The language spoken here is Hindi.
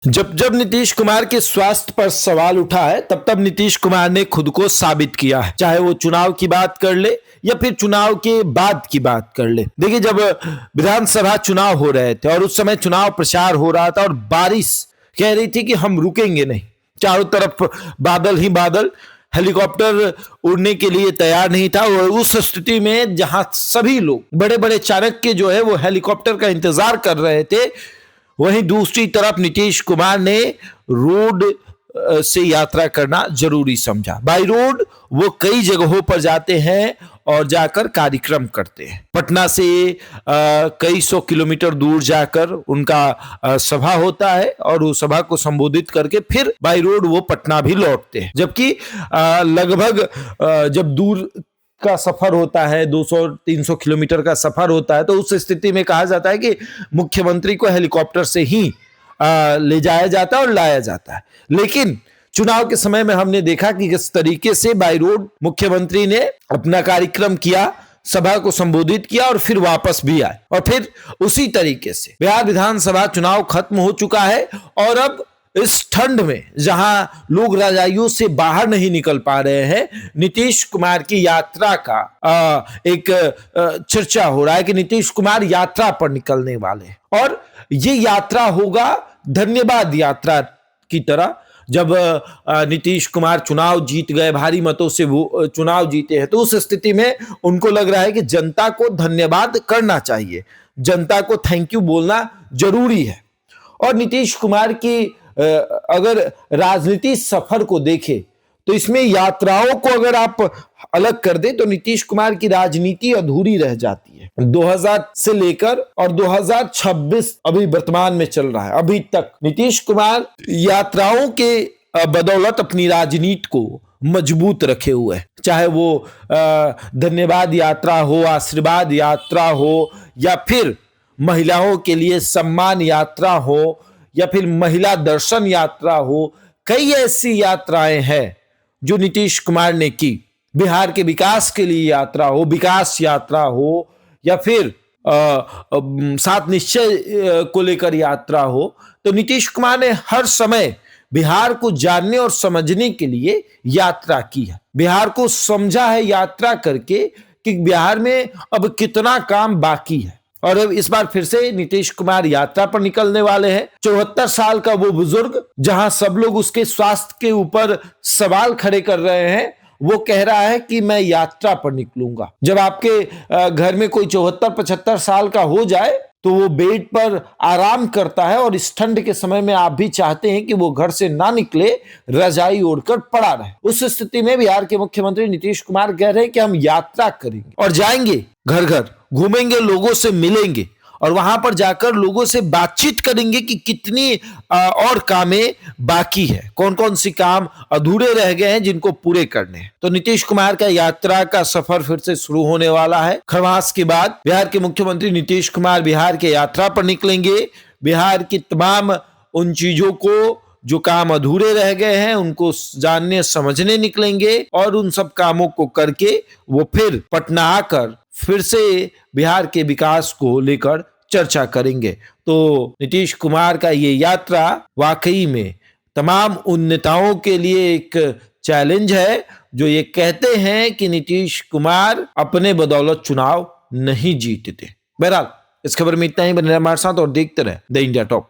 जब जब नीतीश कुमार के स्वास्थ्य पर सवाल उठा है तब तब नीतीश कुमार ने खुद को साबित किया है, चाहे वो चुनाव की बात कर ले या फिर चुनाव के बाद की बात कर ले। देखिए, जब विधानसभा चुनाव हो रहे थे और उस समय चुनाव प्रचार हो रहा था और बारिश कह रही थी कि हम रुकेंगे नहीं, चारों तरफ बादल ही बादल, हेलीकॉप्टर उड़ने के लिए तैयार नहीं था। और उस स्थिति में जहां सभी लोग बड़े बड़े चाणक्य जो है वो हेलीकॉप्टर का इंतजार कर रहे थे, वहीं दूसरी तरफ नीतीश कुमार ने रोड से यात्रा करना जरूरी समझा। बाई रोड वो कई जगहों पर जाते हैं और जाकर कार्यक्रम करते हैं। पटना से कई सौ किलोमीटर दूर जाकर उनका सभा होता है और उस सभा को संबोधित करके फिर बाई रोड वो पटना भी लौटते हैं। जबकि लगभग जब दूर का सफर होता है, 200-300 किलोमीटर का सफर होता है, तो उस स्थिति में कहा जाता है कि मुख्यमंत्री को हेलीकॉप्टर से ही ले जाया जाता है और लाया जाता है। लेकिन चुनाव के समय में हमने देखा कि किस तरीके से बाई रोड मुख्यमंत्री ने अपना कार्यक्रम किया, सभा को संबोधित किया और फिर वापस भी आए। और फिर उसी तरीके से बिहार विधानसभा चुनाव खत्म हो चुका है और अब इस ठंड में जहां लोग रजाइयों से बाहर नहीं निकल पा रहे हैं, नीतीश कुमार की यात्रा का एक चर्चा हो रहा है कि नीतीश कुमार यात्रा पर निकलने वाले और ये यात्रा होगा धन्यवाद यात्रा की तरह। जब नीतीश कुमार चुनाव जीत गए, भारी मतों से वो चुनाव जीते हैं, तो उस स्थिति में उनको लग रहा है कि जनता को धन्यवाद करना चाहिए, जनता को थैंक यू बोलना जरूरी है। और नीतीश कुमार की अगर राजनीति सफर को देखें तो इसमें यात्राओं को अगर आप अलग कर दें तो नीतीश कुमार की राजनीति अधूरी रह जाती है। 2000 से लेकर और 2026 अभी वर्तमान में चल रहा है, अभी तक नीतीश कुमार यात्राओं के बदौलत अपनी राजनीति को मजबूत रखे हुए है। चाहे वो धन्यवाद यात्रा हो, आशीर्वाद यात्रा हो, या फिर महिलाओं के लिए सम्मान यात्रा हो, या फिर महिला दर्शन यात्रा हो, कई ऐसी यात्राएं हैं जो नीतीश कुमार ने की। बिहार के विकास के लिए यात्रा हो, विकास यात्रा हो, या फिर सात निश्चय को लेकर यात्रा हो, तो नीतीश कुमार ने हर समय बिहार को जानने और समझने के लिए यात्रा की है। बिहार को समझा है यात्रा करके कि बिहार में अब कितना काम बाकी है। और अब इस बार फिर से नीतीश कुमार यात्रा पर निकलने वाले हैं। 74 साल का वो बुजुर्ग, जहां सब लोग उसके स्वास्थ्य के ऊपर सवाल खड़े कर रहे हैं, वो कह रहा है कि मैं यात्रा पर निकलूंगा। जब आपके घर में कोई 74-75 साल का हो जाए तो वो बेड पर आराम करता है और इस ठंड के समय में आप भी चाहते हैं कि वो घर से ना निकले, रजाई ओढ़कर पड़ा रहे। उस स्थिति में बिहार के मुख्यमंत्री नीतीश कुमार कह रहे हैं कि हम यात्रा करेंगे और जाएंगे, घर घर घूमेंगे, लोगों से मिलेंगे और वहां पर जाकर लोगों से बातचीत करेंगे कि कितनी और कामें बाकी है, कौन कौन सी काम अधूरे रह गए हैं जिनको पूरे करने हैं। तो नीतीश कुमार का यात्रा का सफर फिर से शुरू होने वाला है। खरमास के बाद बिहार के मुख्यमंत्री नीतीश कुमार बिहार के यात्रा पर निकलेंगे। बिहार की तमाम उन चीजों को जो काम अधूरे रह गए हैं उनको जानने समझने निकलेंगे और उन सब कामों को करके वो फिर पटना आकर फिर से बिहार के विकास को लेकर चर्चा करेंगे। तो नीतीश कुमार का ये यात्रा वाकई में तमाम उन नेताओं के लिए एक चैलेंज है जो ये कहते हैं कि नीतीश कुमार अपने बदौलत चुनाव नहीं जीतते। बहरहाल इस खबर में इतना ही। बने रहिए हमारे साथ और देखते रहे द इंडिया टॉप।